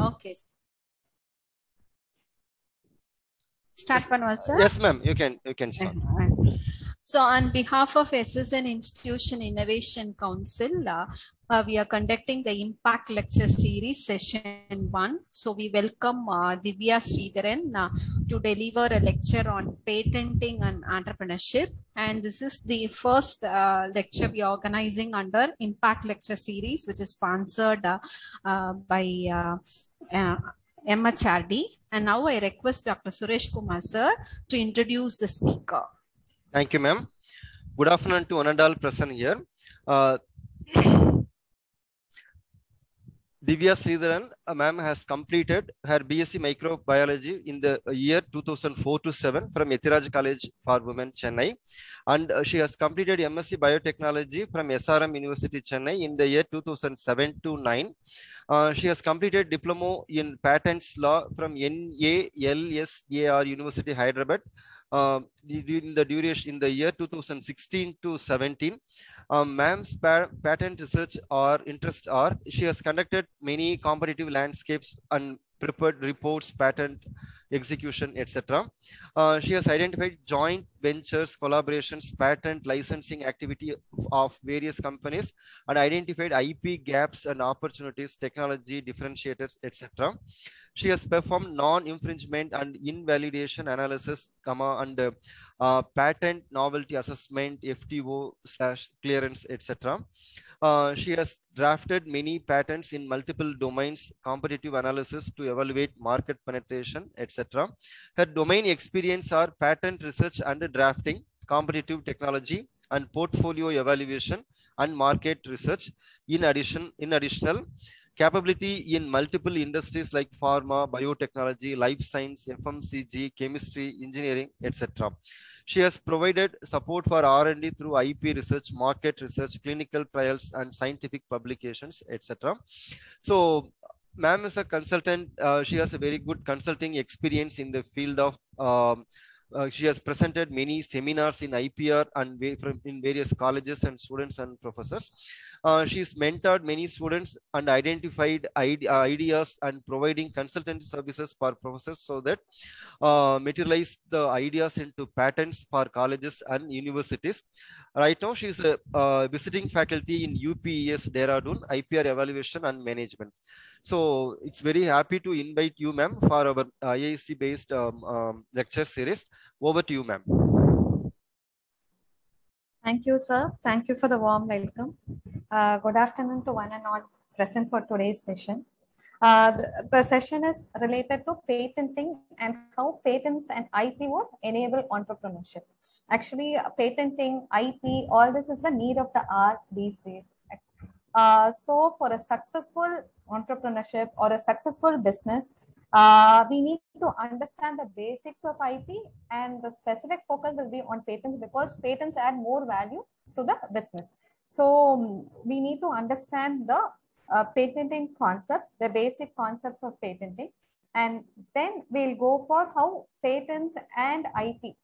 Okay. Start pannuva, sir. Yes, ma'am. You can start. So, on behalf of SSN Institution Innovation Council, we are conducting the Impact Lecture Series Session 1. So, we welcome Divya Sridharan to deliver a lecture on patenting and entrepreneurship. And this is the first lecture we are organizing under Impact Lecture Series, which is sponsored by MHRD. And now I request Dr. Suresh Kumar, sir, to introduce the speaker. Thank you, ma'am. Good afternoon to one and all present here. Divya Sridharan, ma'am, has completed her BSc Microbiology in the year 2004 to 7 from Ethiraj College for Women, Chennai. And she has completed MSc Biotechnology from SRM University, Chennai in the year 2007 to 9. She has completed Diploma in Patents Law from NALSAR University, Hyderabad. In the duration in the year 2016 to 17. Ma'am's patent research or interest are she has conducted many competitive landscapes and prepared reports, patent execution, etc. She has identified joint ventures, collaborations, patent licensing activity of various companies and identified IP gaps and opportunities, technology differentiators, etc. She has performed non-infringement and invalidation analysis, and patent novelty assessment, FTO/clearance, etc. She has drafted many patents in multiple domains, competitive analysis to evaluate market penetration, etc. Her domain experience are patent research and drafting, competitive technology, and portfolio evaluation and market research. In additional capability in multiple industries like pharma, biotechnology, life science, FMCG, chemistry, engineering, etc. She has provided support for R&D through IP research, market research, clinical trials, and scientific publications, etc. So, ma'am is a consultant. She has a very good consulting experience in the field of she has presented many seminars in IPR and in various colleges and students and professors. She's mentored many students and identified ideas and providing consultancy services for professors so that materialize the ideas into patents for colleges and universities. Right now, she's a visiting faculty in UPES Dehradun, IPR Evaluation and Management. So it's very happy to invite you, ma'am, for our IISc-based lecture series. Over to you, ma'am. Thank you, sir. Thank you for the warm welcome. Good afternoon to one and all present for today's session. The session is related to patenting and how patents and IP would enable entrepreneurship. Actually, patenting, IP, all this is the need of the hour these days. So for a successful entrepreneurship or a successful business, we need to understand the basics of IP, and the specific focus will be on patents because patents add more value to the business. So we need to understand the patenting concepts, the basic concepts of patenting, and then we'll go for how patents and IP,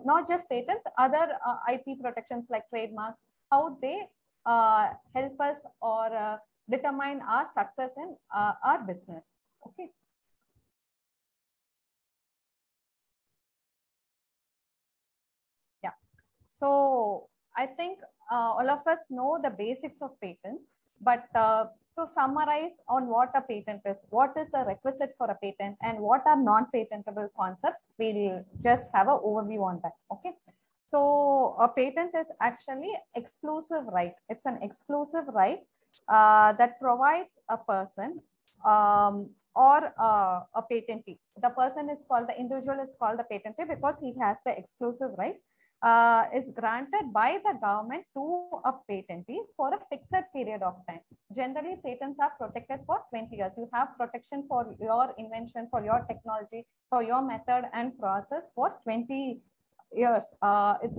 not just patents, other IP protections like trademarks, how they help us or determine our success in our business. Okay. Yeah. So I think all of us know the basics of patents, but to summarize on what a patent is, what is a requisite for a patent, and what are non-patentable concepts, we'll just have an overview on that. Okay. So a patent is actually exclusive right. It's an exclusive right that provides a person or a patentee. The person is called, the individual is called the patentee because he has the exclusive rights, is granted by the government to a patentee for a fixed period of time. Generally, patents are protected for 20 years. You have protection for your invention, for your technology, for your method and process for 20 years.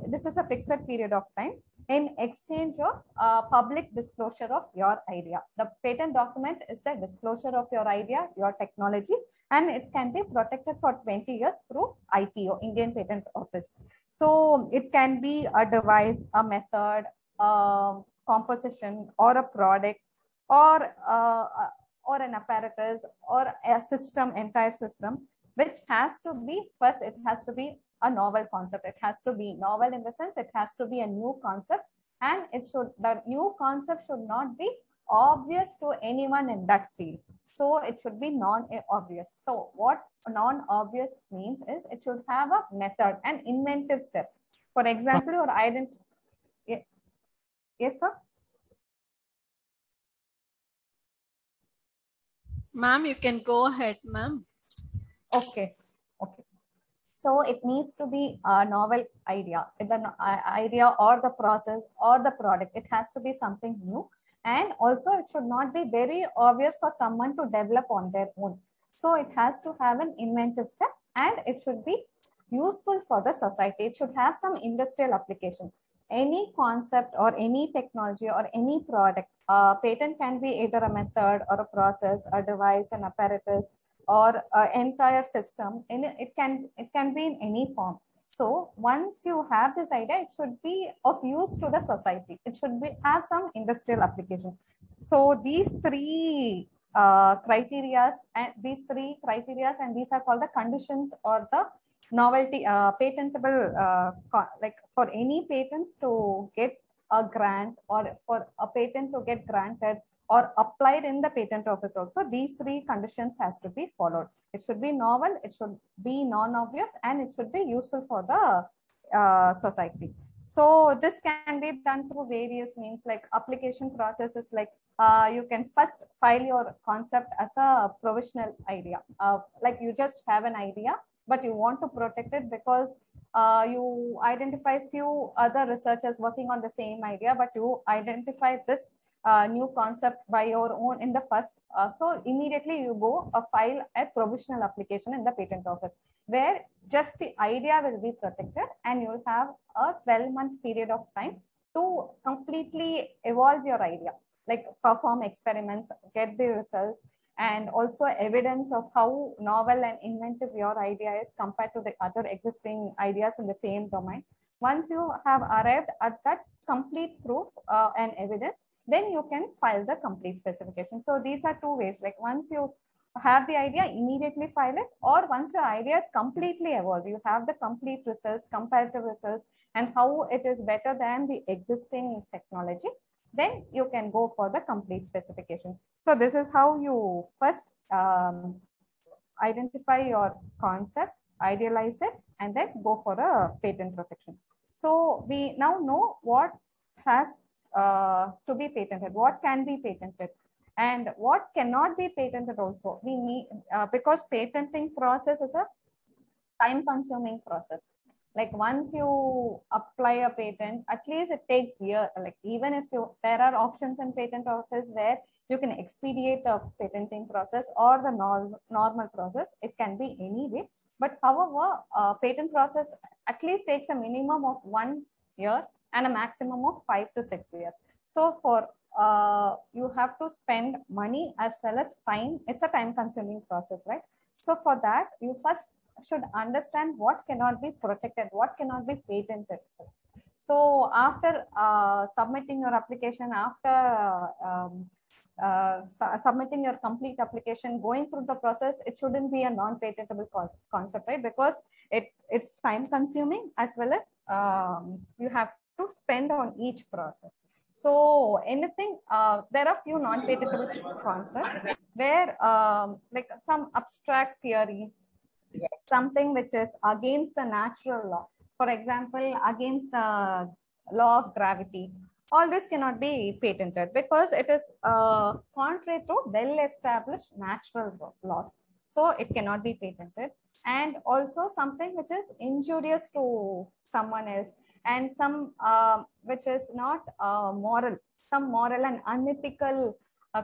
This is a fixed period of time in exchange of public disclosure of your idea. The patent document is the disclosure of your idea, your technology, and it can be protected for 20 years through IPO, Indian Patent Office. So it can be a device, a method, composition, or a product, or or an apparatus or a system, entire system, which has to be, first, it has to be a novel concept. It has to be novel in the sense it has to be a new concept, and the new concept should not be obvious to anyone in that field. So it should be non-obvious. So what non-obvious means is it should have a method, an inventive step. For example, your identity. Yes, sir. Ma'am, you can go ahead, ma'am. Okay. Okay. So it needs to be a novel idea, the idea or the process or the product. It has to be something new. And also it should not be very obvious for someone to develop on their own. So it has to have an inventive step, and it should be useful for the society. It should have some industrial application. Any concept or any technology or any product, patent can be either a method or a process, a device, an apparatus, or entire system. It can be in any form. So once you have this idea, it should be of use to the society. It should have some industrial application. So these three criteria, and these are called the conditions or the novelty, patentable, like for any patents to get a grant or for a patent to get granted or applied in the patent office also, these three conditions has to be followed. It should be novel, it should be non-obvious, and it should be useful for the society. So this can be done through various means, like application processes, like you can first file your concept as a provisional idea. Like you just have an idea, but you want to protect it because you identify few other researchers working on the same idea, but you identify this new concept by your own in the first. So immediately you go file a provisional application in the patent office, where just the idea will be protected, and you'll have a 12-month period of time to completely evolve your idea, like perform experiments, get the results, and also evidence of how novel and inventive your idea is compared to the other existing ideas in the same domain. Once you have arrived at that complete proof and evidence, then you can file the complete specification. So these are two ways, like once you have the idea, immediately file it, or once your idea is completely evolved, you have the complete results, comparative results, and how it is better than the existing technology, then you can go for the complete specification. So this is how you first identify your concept, idealize it, and then go for a patent protection. So we now know what has to be patented, what can be patented, and what cannot be patented also. We need, because patenting process is a time-consuming process. Like once you apply a patent, at least it takes years. Like even if there are options in patent office where you can expedite the patenting process or the normal process. It can be any way. But however, patent process at least takes a minimum of 1 year and a maximum of 5 to 6 years. So for you have to spend money as well as time. It's a time-consuming process, right? So for that, you first should understand what cannot be protected, what cannot be patented. So after submitting your application, after submitting your complete application, going through the process, it shouldn't be a non-patentable concept, right? Because it's time-consuming as well as you have to spend on each process. So anything, there are few non-patentable concepts where like some abstract theory, something which is against the natural law. For example, against the law of gravity. All this cannot be patented because it is contrary to well-established natural laws. So it cannot be patented. And also something which is injurious to someone else, and some which is not moral, some moral and unethical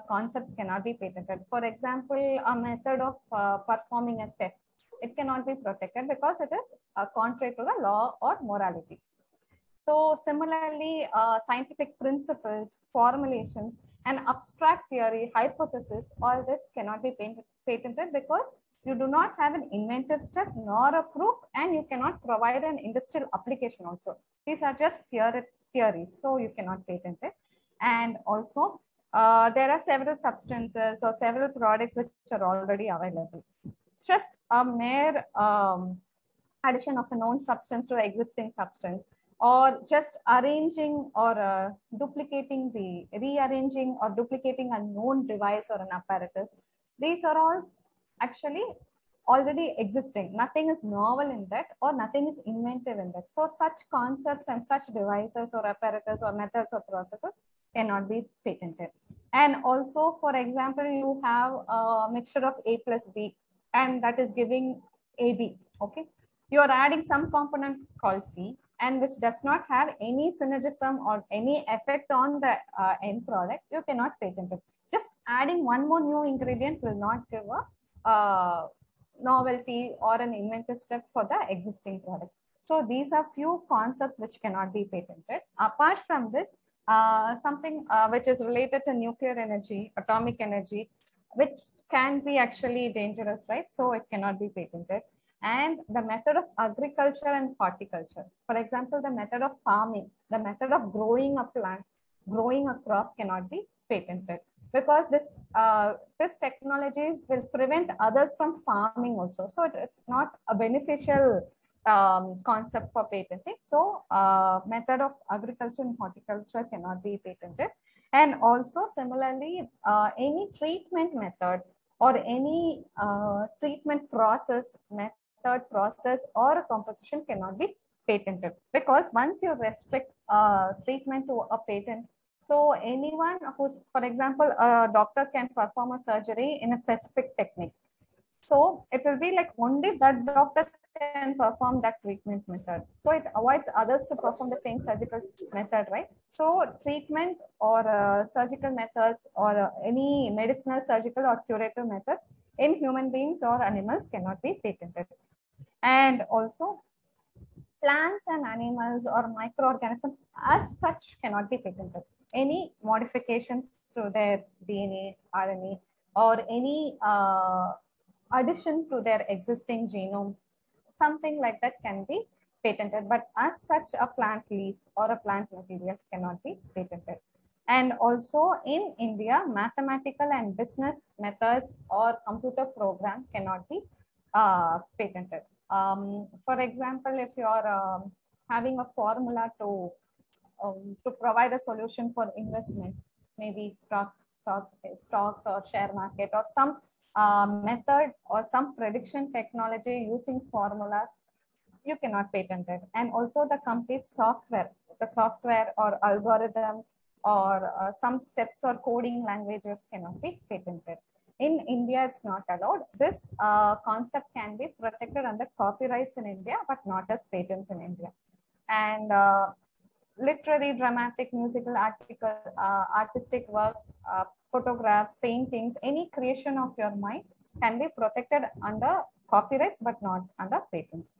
concepts cannot be patented. For example, a method of performing a theft, it cannot be protected because it is contrary to the law or morality. So similarly, scientific principles, formulations, and abstract theory, hypothesis, all this cannot be patented because you do not have an inventive step nor a proof, and you cannot provide an industrial application also. These are just theories, so you cannot patent it. And also there are several substances or several products which are already available. Just a mere addition of a known substance to an existing substance, or just arranging or rearranging or duplicating a known device or an apparatus. These are all actually already existing. Nothing is novel in that, or nothing is inventive in that. So such concepts and such devices or apparatus or methods or processes cannot be patented. And also, for example, you have a mixture of A plus B, and that is giving AB. Okay, you are adding some component called C, and which does not have any synergism or any effect on the end product. You cannot patent it. Just adding one more new ingredient will not give a novelty or an inventive step for the existing product. So these are few concepts which cannot be patented. Apart from this, something which is related to nuclear energy, atomic energy, which can be actually dangerous, right? So it cannot be patented. And the method of agriculture and horticulture. For example, the method of farming, the method of growing a plant, growing a crop cannot be patented, because this technologies will prevent others from farming also. So it is not a beneficial concept for patenting. So method of agriculture and horticulture cannot be patented. And also similarly, any treatment method or any treatment process, or a composition cannot be patented, because once you restrict treatment to a patent, so anyone who's, for example, a doctor can perform a surgery in a specific technique. So it will be like only that doctor can perform that treatment method. So it avoids others to perform the same surgical method, right? So treatment or surgical methods or any medicinal, surgical or curative methods in human beings or animals cannot be patented. And also plants and animals or microorganisms as such cannot be patented. Any modifications to their DNA, RNA, or any addition to their existing genome, something like that can be patented, but as such a plant leaf or a plant material cannot be patented. And also in India, mathematical and business methods or computer program cannot be patented. For example, if you're having a formula to provide a solution for investment, maybe stocks or share market, or some method or some prediction technology using formulas, you cannot patent it. And also the complete software, the software or algorithm or some steps or coding languages cannot be patented. In India, it's not allowed. This concept can be protected under copyrights in India, but not as patents in India. And literary, dramatic, musical, artistic works, photographs, paintings, any creation of your mind can be protected under copyrights, but not under patents.